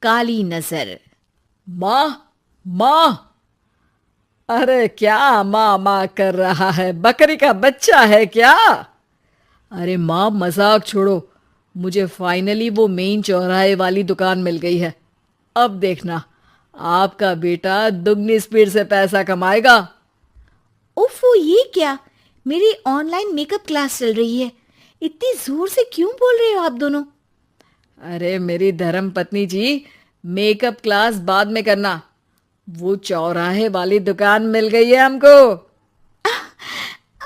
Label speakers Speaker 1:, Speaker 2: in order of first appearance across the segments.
Speaker 1: काली नजर।
Speaker 2: माँ, माँ। अरे क्या माँ माँ कर रहा है? बकरी का बच्चा है क्या? अरे माँ, मजाक छोड़ो। मुझे फाइनली वो मेन चौराहे वाली दुकान मिल गई है। अब देखना, आपका बेटा दुगनी स्पीड से पैसा कमाएगा।
Speaker 1: ओफो, ये क्या? मेरी ऑनलाइन मेकअप क्लास चल रही है। इतनी जोर से क्यों बोल रहे हो आप दोनों?
Speaker 2: अरे मेरी धर्म पत्नी जी, मेकअप क्लास बाद में करना। वो चौराहे वाली दुकान मिल गई है हमको।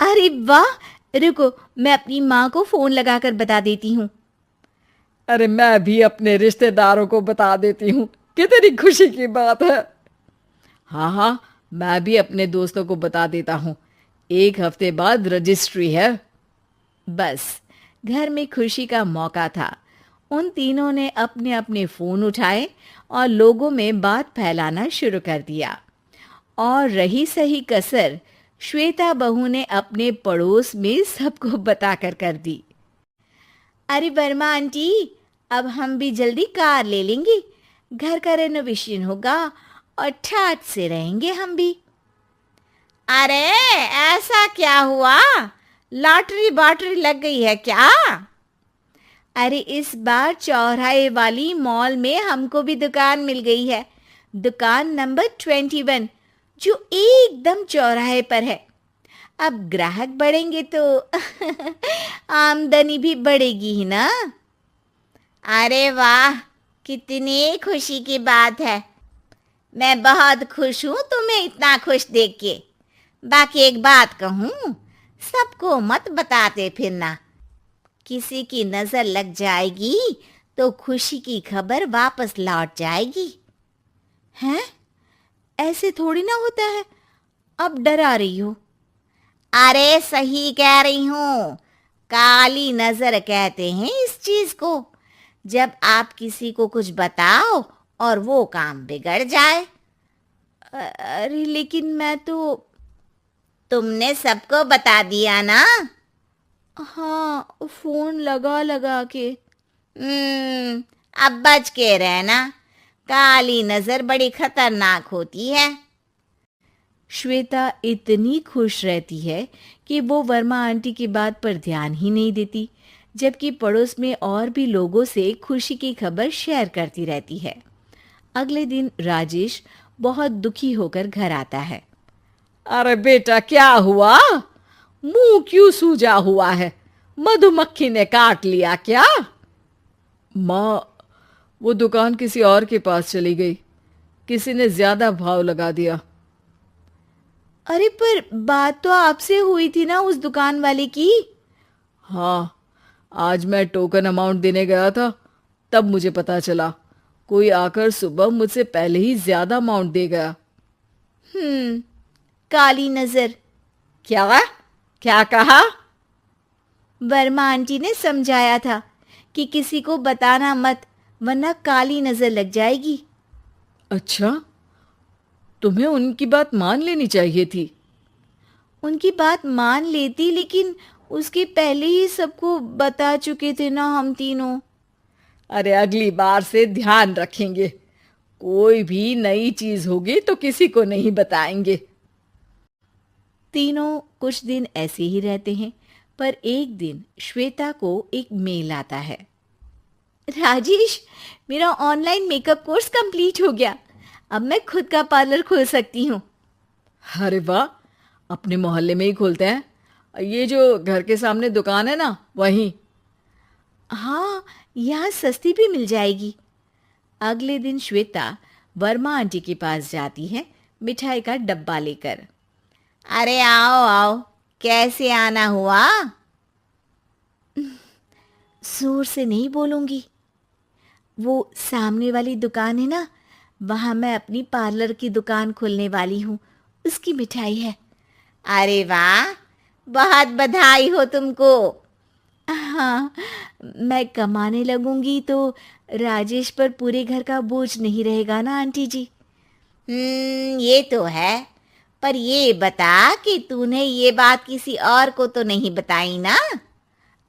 Speaker 1: अरे वाह! रुको, मैं अपनी माँ को फोन लगाकर बता देती हूँ।
Speaker 2: अरे मैं भी अपने रिश्तेदारों को बता देती हूँ। कितनी खुशी की बात है। हाँ हाँ, मैं भी अपने दोस्तों को बता देता हूँ। 1 हफ्ते बाद रजिस्ट्री है।
Speaker 1: बस, घर में खुशी का मौका था। उन तीनों ने अपने अपने फोन उठाए और लोगों में बात फैलाना शुरू कर दिया। और रही सही कसर, श्वेता बहू ने अपने पड़ोस में सबको बताकर कर दी। अरे वर्मा आंटी, अब हम भी जल्दी कार ले लेंगे। घर का रेनोवेशन होगा और ठाट से रहेंगे हम भी। अरे, ऐसा क्या हुआ? लॉटरी बाटरी लग गई है क्या? अरे, इस बार चौराहे वाली मॉल में हमको भी दुकान मिल गई है। दुकान नंबर 21, जो एकदम चौराहे पर है। अब ग्राहक बढ़ेंगे तो आमदनी भी बढ़ेगी ही ना। अरे वाह, कितनी खुशी की बात है। मैं बहुत खुश हूँ तुम्हें इतना खुश देख के। बाकी एक बात कहूँ, सबको मत बताते फिरना। किसी की नजर लग जाएगी तो खुशी की खबर वापस लौट जाएगी। हैं? ऐसे थोड़ी ना होता है। अब डरा रही हो। अरे सही कह रही हूँ। काली नजर कहते हैं इस चीज को, जब आप किसी को कुछ बताओ और वो काम बिगड़ जाए। अरे लेकिन मैं तो। तुमने सबको बता दिया ना? हाँ, फोन लगा लगा के। अब बच के रहना। काली नजर बड़ी खतरनाक होती है। श्वेता इतनी खुश रहती है कि वो वर्मा आंटी की बात पर ध्यान ही नहीं देती, जबकि पड़ोस में और भी लोगों से खुशी की खबर शेयर करती रहती है। अगले दिन राजेश बहुत दुखी होकर घर आता है।
Speaker 2: अरे बेटा, क्या हुआ? मुंह क्यों सूजा हुआ है? मधुमक्खी ने काट लिया क्या? माँ, वो दुकान किसी और के पास चली गई। किसी ने ज्यादा भाव लगा दिया।
Speaker 1: अरे पर बात तो आपसे हुई थी ना उस दुकान वाले की।
Speaker 2: हाँ, आज मैं टोकन अमाउंट देने गया था, तब मुझे पता चला। कोई आकर सुबह मुझसे पहले ही ज्यादा अमाउंट दे गया।
Speaker 1: काली नजर।
Speaker 2: क्या? क्या कहा?
Speaker 1: वर्मा आंटी ने समझाया था कि किसी को बताना मत, वरना काली नजर लग जाएगी।
Speaker 2: अच्छा, तुम्हें उनकी बात मान लेनी चाहिए थी।
Speaker 1: उनकी बात मान लेती, लेकिन उसके पहले ही सबको बता चुके थे ना हम तीनों।
Speaker 2: अरे अगली बार से ध्यान रखेंगे। कोई भी नई चीज होगी तो किसी को नहीं बताएंगे।
Speaker 1: तीनों कुछ दिन ऐसे ही रहते हैं, पर एक दिन श्वेता को एक मेल आता है। राजेश, मेरा ऑनलाइन मेकअप कोर्स कंप्लीट हो गया। अब मैं खुद का पार्लर खोल सकती हूँ।
Speaker 2: अरे वाह, अपने मोहल्ले में ही खोलते हैं। ये जो घर के सामने दुकान है ना, वहीं।
Speaker 1: हाँ, यहाँ सस्ती भी मिल जाएगी। अगले दिन श्वेता वर्मा आंटी के पास जाती है, मिठाई का डब्बा लेकर। अरे आओ आओ, कैसे आना हुआ? जोर से नहीं बोलूंगी। वो सामने वाली दुकान है ना, वहां मैं अपनी पार्लर की दुकान खोलने वाली हूँ। उसकी मिठाई है। अरे वाह, बहुत बधाई हो तुमको। हाँ, मैं कमाने लगूंगी तो राजेश पर पूरे घर का बोझ नहीं रहेगा ना आंटी जी। ये तो है। पर ये बता कि तूने ये बात किसी और को तो नहीं बताई ना?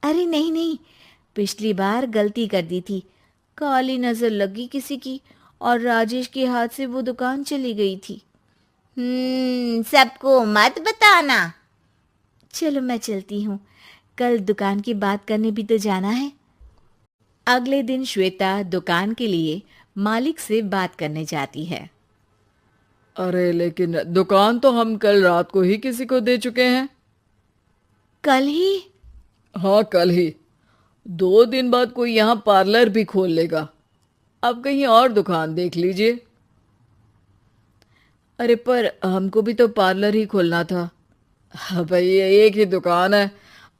Speaker 1: अरे नहीं नहीं, पिछली बार गलती कर दी थी। काली नजर लगी किसी की और राजेश के हाथ से वो दुकान चली गई थी। सबको मत बताना। चलो मैं चलती हूँ, कल दुकान की बात करने भी तो जाना है। अगले दिन श्वेता दुकान के लिए मालिक से बात करने जाती है।
Speaker 2: अरे लेकिन दुकान तो हम कल रात को ही किसी को दे चुके हैं।
Speaker 1: कल ही?
Speaker 2: हाँ कल ही। 2 दिन बाद कोई यहाँ पार्लर भी खोल लेगा। अब कहीं और दुकान देख लीजिए। अरे पर हमको भी तो पार्लर ही खोलना था। हाँ भाई एक ही दुकान है,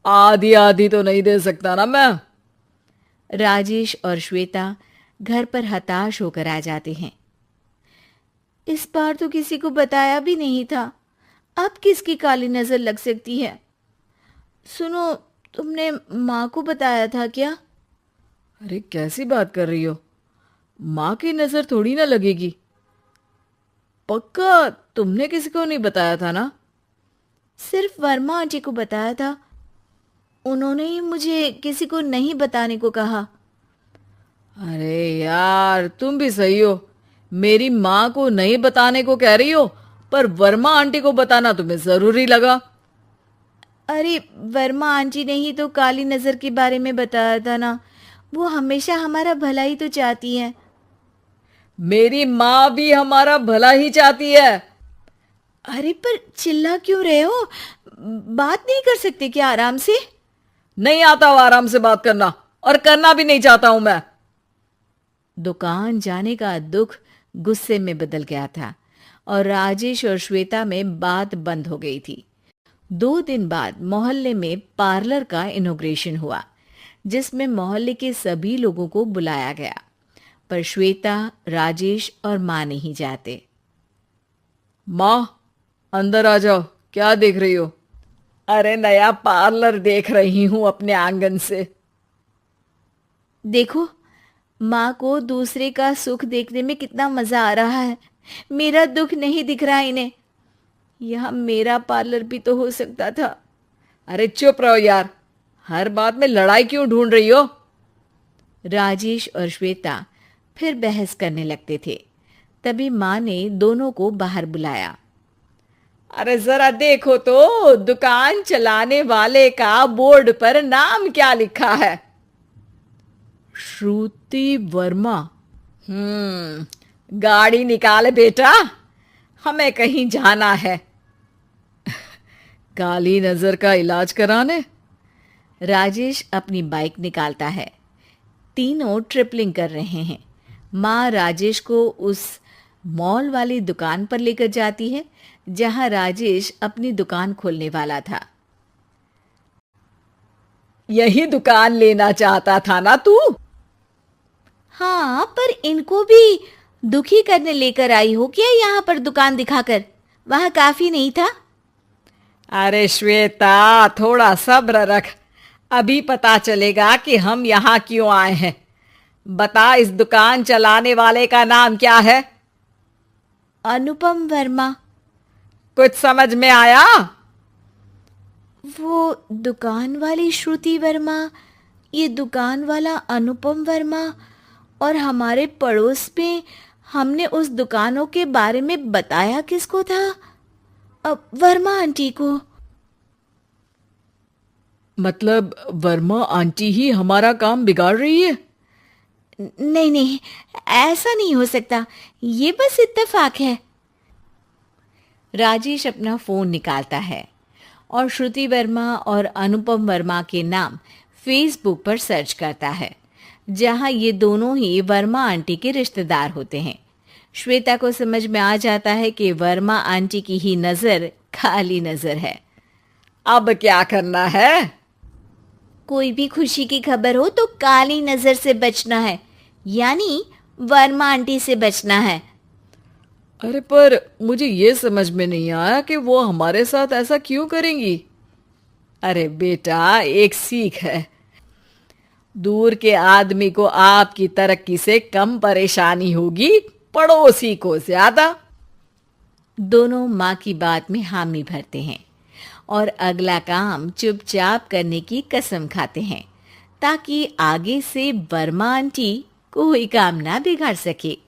Speaker 2: आधी आधी तो नहीं दे सकता ना मैं।
Speaker 1: राजेश और श्वेता घर पर हताश होकर आ जाते हैं। इस बार तो किसी को बताया भी नहीं था, अब किसकी काली नजर लग सकती है? सुनो, तुमने माँ को बताया था क्या?
Speaker 2: अरे कैसी बात कर रही हो, माँ की नजर थोड़ी ना लगेगी। पक्का तुमने किसी को नहीं बताया था ना?
Speaker 1: सिर्फ वर्मा आंटी को बताया था, उन्होंने ही मुझे किसी को नहीं बताने को कहा।
Speaker 2: अरे यार तुम भी सही हो, मेरी माँ को नहीं बताने को कह रही हो, पर वर्मा आंटी को बताना तुम्हें जरूरी लगा।
Speaker 1: अरे वर्मा आंटी ने ही तो काली नजर के बारे में बताया था ना, वो हमेशा हमारा भला ही तो चाहती है।
Speaker 2: मेरी माँ भी हमारा भला ही चाहती है।
Speaker 1: अरे पर चिल्ला क्यों रहे हो, बात नहीं कर सकते क्या आराम से?
Speaker 2: नहीं आता वो आराम से बात करना, और करना भी नहीं चाहता हूं मैं।
Speaker 1: दुकान जाने का दुख गुस्से में बदल गया था और राजेश और श्वेता में बात बंद हो गई थी। 2 दिन बाद मोहल्ले में पार्लर का इनॉग्रेशन हुआ, जिसमें मोहल्ले के सभी लोगों को बुलाया गया, पर श्वेता, राजेश और माँ नहीं जाते।
Speaker 2: माँ अंदर आ जाओ, क्या देख रही हो? अरे नया पार्लर देख रही हूं अपने आंगन से।
Speaker 1: देखो, माँ को दूसरे का सुख देखने में कितना मजा आ रहा है, मेरा दुख नहीं दिख रहा इन्हें। यहाँ मेरा पार्लर भी तो हो सकता था।
Speaker 2: अरे चुप रहो यार, हर बात में लड़ाई क्यों ढूंढ रही हो?
Speaker 1: राजेश और श्वेता फिर बहस करने लगते थे। तभी माँ ने दोनों को बाहर बुलाया।
Speaker 2: अरे जरा देखो तो दुकान चलाने वाले का बोर्ड पर नाम क्या लिखा है? श्रुति वर्मा। गाड़ी निकाल बेटा, हमें कहीं जाना है। काली नजर का इलाज कराने?
Speaker 1: राजेश अपनी बाइक निकालता है। तीनों ट्रिपलिंग कर रहे हैं। माँ राजेश को उस मॉल वाली दुकान पर लेकर जाती है जहां राजेश अपनी दुकान खोलने वाला था।
Speaker 2: यही दुकान लेना चाहता था ना तू?
Speaker 1: हाँ, पर इनको भी दुखी करने लेकर आई हो क्या यहाँ पर दुकान दिखाकर? वहाँ काफी नहीं था?
Speaker 2: अरे श्वेता थोड़ा सब्र रख, अभी पता चलेगा कि हम यहाँ क्यों आए हैं। बता, इस दुकान चलाने वाले का नाम क्या है?
Speaker 1: अनुपम वर्मा।
Speaker 2: कुछ समझ में आया?
Speaker 1: वो दुकान वाली श्रुति वर्मा, ये दुकान वाला अनुपम वर्मा, और हमारे पड़ोस में हमने उस दुकानों के बारे में बताया किसको था? अब वर्मा आंटी को।
Speaker 2: मतलब वर्मा आंटी ही हमारा काम बिगाड़ रही है?
Speaker 1: नहीं नहीं, ऐसा नहीं हो सकता, ये बस इत्तेफाक है। राजेश अपना फोन निकालता है और श्रुति वर्मा और अनुपम वर्मा के नाम फेसबुक पर सर्च करता है, जहां ये दोनों ही वर्मा आंटी के रिश्तेदार होते हैं। श्वेता को समझ में आ जाता है कि वर्मा आंटी की ही नजर काली नजर है।
Speaker 2: अब क्या करना है?
Speaker 1: कोई भी खुशी की खबर हो तो काली नजर से बचना है, यानी वर्मा आंटी से बचना है।
Speaker 2: अरे पर मुझे ये समझ में नहीं आया कि वो हमारे साथ ऐसा क्यों करेंगी। अरे बेटा, एक सीख है, दूर के आदमी को आपकी तरक्की से कम परेशानी होगी, पड़ोसी को ज्यादा।
Speaker 1: दोनों माँ की बात में हामी भरते हैं और अगला काम चुपचाप करने की कसम खाते हैं, ताकि आगे से वर्मा आंटी कोई काम ना बिगाड़ सके।